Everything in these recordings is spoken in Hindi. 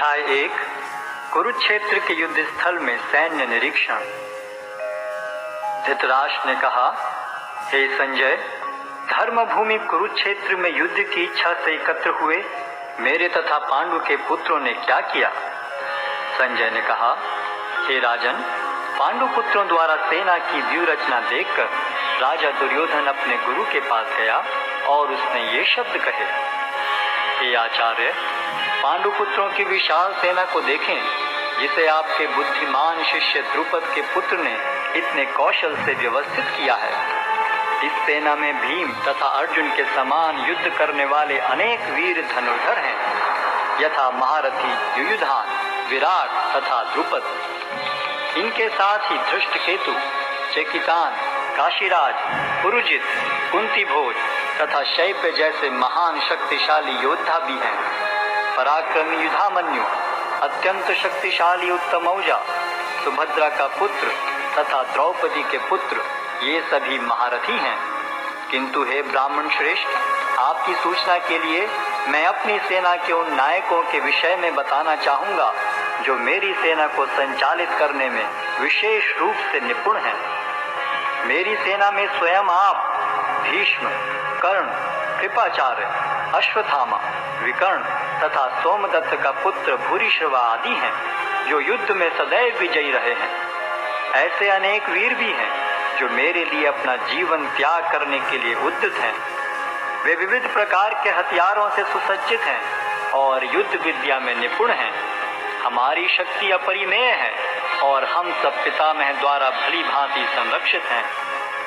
अध्याय 1 कुरुक्षेत्र के युद्ध स्थल में सैन्य निरीक्षण। धृतराष्ट्र ने कहा, हे संजय, धर्म भूमि कुरुक्षेत्र में युद्ध की इच्छा से एकत्र हुए मेरे तथा पांडु के पुत्रों ने क्या किया? संजय ने कहा, हे राजन, पांडु पुत्रों द्वारा सेना की व्यूह रचना देखकर राजा दुर्योधन अपने गुरु के पास गया और उसने ये शब्द कहे, हे आचार्य, पांडु पुत्रों की विशाल सेना को देखें, जिसे आपके बुद्धिमान शिष्य द्रुपद के पुत्र ने इतने कौशल से व्यवस्थित किया है। इस सेना में भीम तथा अर्जुन के समान युद्ध करने वाले अनेक वीर धनुर्धर हैं, यथा महारथी युयुधान, विराट तथा द्रुपद। इनके साथ ही धृष्टकेतु, चेकितान, काशीराज, पुरुजित, कुंतीभोज तथा शैब्य जैसे महान शक्तिशाली योद्धा भी हैं। पराक्रमी युधामन्यु, अत्यंत शक्तिशाली उत्तमौजा, सुभद्रा का पुत्र तथा द्रौपदी के पुत्र, ये सभी महारथी हैं। किंतु हे ब्राह्मण श्रेष्ठ, आपकी सूचना के लिए मैं अपनी सेना के उन नायकों के विषय में बताना चाहूंगा जो मेरी सेना को संचालित करने में विशेष रूप से निपुण हैं। मेरी सेना में स्वयं आप, भीष्म, कर्ण, कृपाचार्य, अश्वत्थामा, विकर्ण तथा सोमदत्त का पुत्र भूरिश्रवा आदि हैं, जो युद्ध में सदैव विजयी रहे हैं। ऐसे अनेक वीर भी हैं जो मेरे लिए अपना जीवन त्याग करने के लिए उद्यत हैं। वे विविध प्रकार के हथियारों से सुसज्जित हैं और युद्ध विद्या में निपुण हैं। हमारी शक्ति अपरिमेय है और हम सब पितामह द्वारा भली भांति संरक्षित हैं,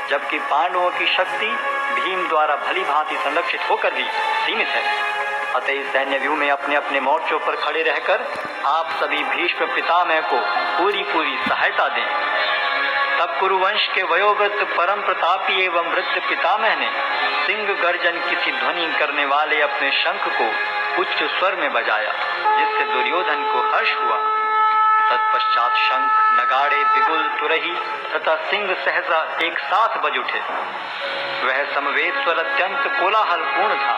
जबकि पांडवों की शक्ति भीम द्वारा भली भांति संरक्षित होकर भी सीमित है। अतः इस सैन्य व्यूह में अपने अपने मोर्चों पर खड़े रहकर आप सभी भीष्म पितामह को पूरी सहायता दें। तब कुरुवंश के वयोवृद्ध परम प्रतापी एवं वृद्ध पितामह ने सिंह गर्जन की सी ध्वनि करने वाले अपने शंख को उच्च स्वर में बजाया, जिससे दुर्योधन को हर्ष हुआ। तत्पश्चात शंख, नगाड़े, बिगुल, तुरही तथा सिंह सहसा एक साथ बज उठे। वह समवेत स्वर अत्यंत कोलाहलपूर्ण था।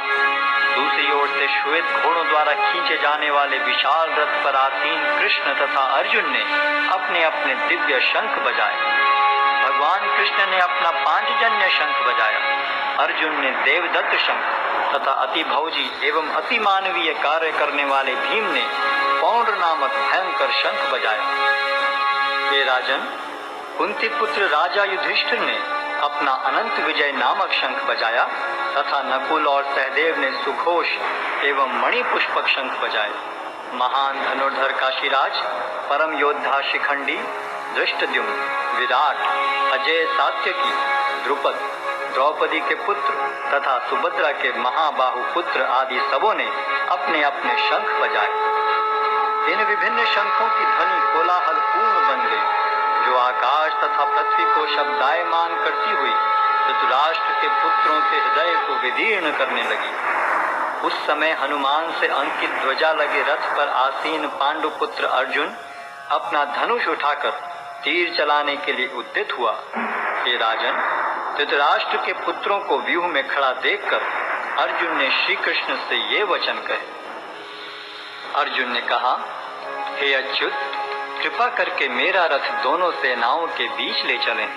दूसरी ओर से श्वेत घोड़ों द्वारा खींचे जाने वाले विशाल रथ पर आसीन कृष्ण तथा अर्जुन ने अपने अपने दिव्य शंख बजाए। भगवान कृष्ण ने अपना पांचजन्य शंख बजाया, अर्जुन ने देवदत्त शंख तथा अति भौजी एवं अति मानवीय कार्य करने वाले भीम ने पौंड्र नामक भयंकर शंख बजाया। हे राजन, कुंती पुत्र राजा युधिष्ठिर ने अपना अनंत विजय नामक शंख बजाया तथा नकुल और सहदेव ने सुघोष एवं मणिपुष्पक शंख बजाए। महान धनुर्धर काशीराज, परम योद्धा शिखंडी, धृष्टद्युम्न, विराट, अजय सात्यकी, द्रुपद, द्रौपदी के पुत्र तथा सुभद्रा के महाबाहु पुत्र आदि सबों ने अपने अपने शंख बजाए। इन विभिन्न शंखों की ध्वनि कोलाहलपूर्ण बन गई, जो आकाश तथा पृथ्वी को शब्दायमान करती हुई धृतराष्ट्र के पुत्रों के हृदय को विदीर्ण करने लगी। उस समय हनुमान से अंकित ध्वजा लगे रथ पर आसीन पांडु पुत्र अर्जुन अपना धनुष उठाकर तीर चलाने के लिए उद्यत हुआ। हे राजन, धृतराष्ट्र के पुत्रों को व्यूह में खड़ा देखकर अर्जुन ने श्री कृष्ण से ये वचन कहे। अर्जुन ने कहा, हे अच्युत, कृपा करके मेरा रथ दोनों सेनाओं के बीच ले चलें,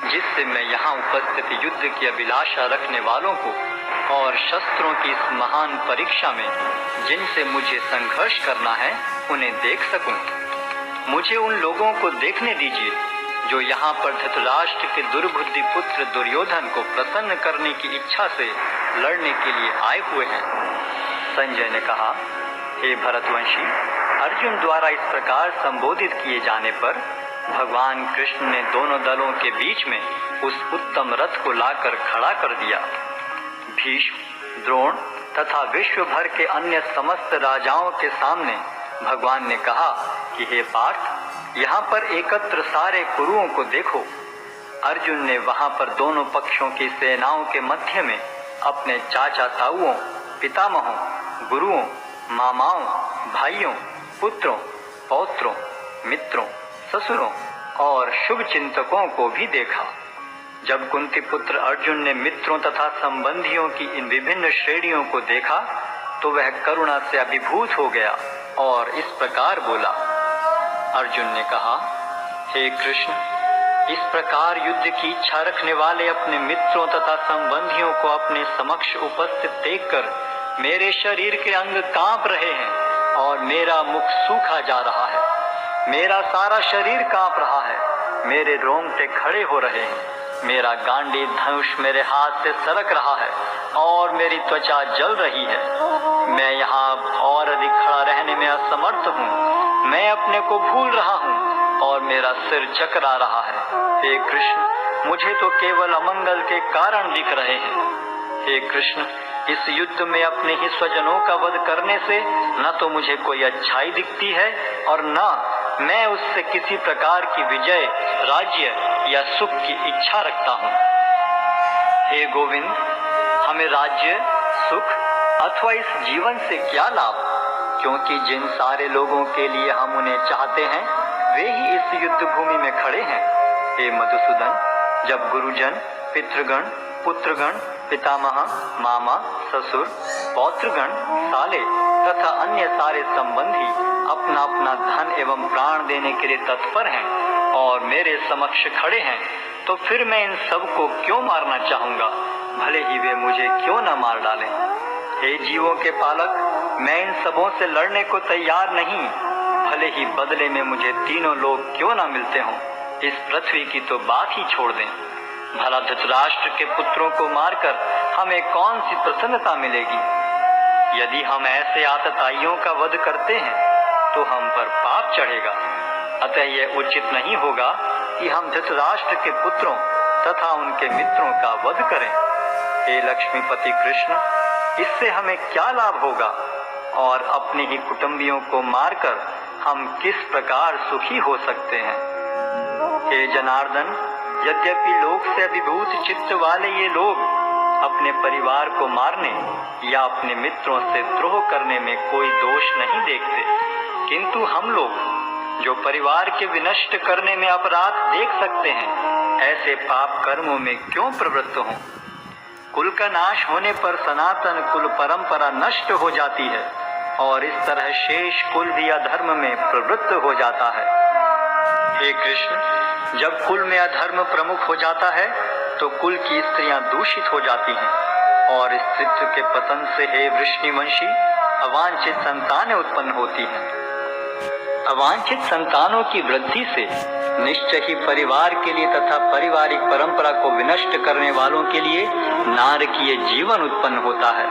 जिससे मैं यहाँ उपस्थित युद्ध की अभिलाषा रखने वालों को और शस्त्रों की इस महान परीक्षा में जिनसे मुझे संघर्ष करना है उन्हें देख सकूं। मुझे उन लोगों को देखने दीजिए जो यहाँ पर धृतराष्ट्र के दुर्बुद्धि पुत्र दुर्योधन को प्रसन्न करने की इच्छा से लड़ने के लिए आए हुए हैं। संजय ने कहा, हे भरतवंशी, अर्जुन द्वारा इस प्रकार संबोधित किए जाने पर भगवान कृष्ण ने दोनों दलों के बीच में उस उत्तम रथ को लाकर खड़ा कर दिया। भीष्म, द्रोण तथा विश्व भर के अन्य समस्त राजाओं के सामने भगवान ने कहा कि हे पार्थ, यहाँ पर एकत्र सारे कुरुओं को देखो। अर्जुन ने वहाँ पर दोनों पक्षों की सेनाओं के मध्य में अपने चाचा ताऊओं, पितामहों, गुरुओं, मामाओं, भाइयों, पुत्रों, पौत्रों, मित्रों, ससुरों और शुभ चिंतकों को भी देखा। जब कुंती पुत्र अर्जुन ने मित्रों तथा संबंधियों की इन विभिन्न श्रेणियों को देखा तो वह करुणा से अभिभूत हो गया और इस प्रकार बोला। अर्जुन ने कहा, हे कृष्ण, इस प्रकार युद्ध की इच्छा रखने वाले अपने मित्रों तथा संबंधियों को अपने समक्ष उपस्थित देखकर मेरे शरीर के अंग कांप रहे हैं और मेरा मुख सूखा जा रहा है। मेरा सारा शरीर कांप रहा है, मेरे रोंगटे खड़े हो रहे हैं, मेरा गांडी धनुष मेरे हाथ से सरक रहा है और मेरी त्वचा जल रही है। मैं यहाँ और अधिक खड़ा रहने में असमर्थ हूँ। मैं अपने को भूल रहा हूँ और मेरा सिर चकरा रहा है। हे कृष्ण, मुझे तो केवल अमंगल के कारण दिख रहे हैं। हे कृष्ण, इस युद्ध में अपने ही स्वजनों का वध करने से न तो मुझे कोई अच्छाई दिखती है और न मैं उससे किसी प्रकार की विजय, राज्य या सुख की इच्छा रखता हूँ। हे गोविंद, हमें राज्य, सुख अथवा इस जीवन से क्या लाभ, क्योंकि जिन सारे लोगों के लिए हम उन्हें चाहते हैं वे ही इस युद्ध भूमि में खड़े हैं। हे मधुसूदन, जब गुरुजन, पितृगण, पुत्रगण, पितामह, मामा, ससुर, पौत्रगण, साले तथा अन्य सारे संबंधी अपना अपना धन एवं प्राण देने के लिए तत्पर हैं और मेरे समक्ष खड़े हैं, तो फिर मैं इन सब को क्यों मारना चाहूंगा, भले ही वे मुझे क्यों न मार डालें। हे जीवों के पालक, मैं इन सबों से लड़ने को तैयार नहीं, भले ही बदले में मुझे तीनों लोग क्यों न मिलते हों। इस पृथ्वी की तो बात ही छोड़ दें। भला धृतराष्ट्र के पुत्रों को मारकर हमें कौन सी प्रसन्नता मिलेगी? यदि हम ऐसे आतताइयों का वध करते हैं तो हम पर पाप चढ़ेगा। अतः यह उचित नहीं होगा कि हम धृतराष्ट्र के पुत्रों तथा उनके मित्रों का वध करें। हे लक्ष्मीपति कृष्ण, इससे हमें क्या लाभ होगा और अपने ही कुटुंबियों को मारकर हम किस प्रकार सुखी हो सकते हैं? हे जनार्दन, यद्यपि लोक से अभिभूत चित्त वाले ये लोग अपने परिवार को मारने या अपने मित्रों से द्रोह करने में कोई दोष नहीं देखते, किंतु हम लोग जो परिवार के विनष्ट करने में अपराध देख सकते हैं, ऐसे पाप कर्मों में क्यों प्रवृत्त हों? कुल का नाश होने पर सनातन कुल परंपरा नष्ट हो जाती है और इस तरह शेष कुल भी अधर्म में प्रवृत्त हो जाता है। हे कृष्ण, जब कुल में अधर्म प्रमुख हो जाता है तो कुल की स्त्रियां दूषित हो जाती हैं और स्त्रीत्व के पतन से हे वृष्णिवंशी अवांछित संतानें उत्पन्न होती हैं। अवांछित संतानों की वृद्धि से निश्चय ही परिवार के लिए तथा पारिवारिक परंपरा को विनष्ट करने वालों के लिए नारकीय जीवन उत्पन्न होता है।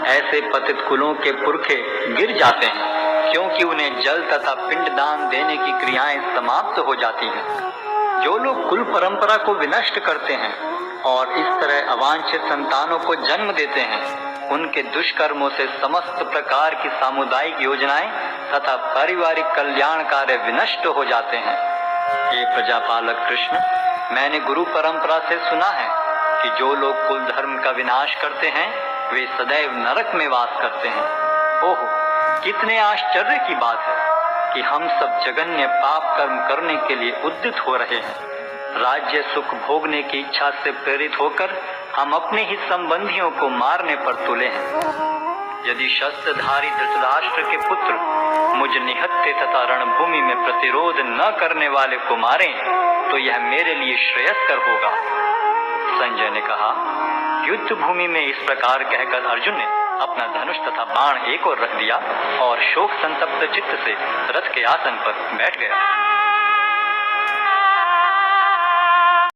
ऐसे पतित कुलों के पुरखे गिर जाते हैं क्योंकि उन्हें जल तथा पिंडदान देने की क्रियाएं समाप्त हो जाती हैं। जो लोग कुल परंपरा को विनष्ट करते हैं और इस तरह अवांछित संतानों को जन्म देते हैं, उनके दुष्कर्मों से समस्त प्रकार की सामुदायिक योजनाएं तथा पारिवारिक कल्याण कार्य विनष्ट हो जाते हैं। ये प्रजापालक कृष्ण, मैंने गुरु परंपरा से सुना है कि जो लोग कुल धर्म का विनाश करते हैं वे सदैव नरक में वास करते हैं। ओह, कितने आश्चर्य की बात है कि हम सब जघन्य पाप कर्म करने के लिए उद्यत हो रहे हैं। राज्य सुख भोगने की इच्छा से प्रेरित होकर हम अपने ही संबंधियों को मारने पर तुले हैं। यदि शस्त्रधारी धृतराष्ट्र के पुत्र मुझ निहत्थे तथा रणभूमि में प्रतिरोध न करने वाले को मारें तो यह मेरे लिए श्रेयस्कर होगा। संजय ने कहा। युद्ध भूमि में इस प्रकार कहकर अर्जुन ने अपना धनुष तथा बाण एक ओर रख दिया और शोक संतप्त चित्त से रथ के आसन पर बैठ गया।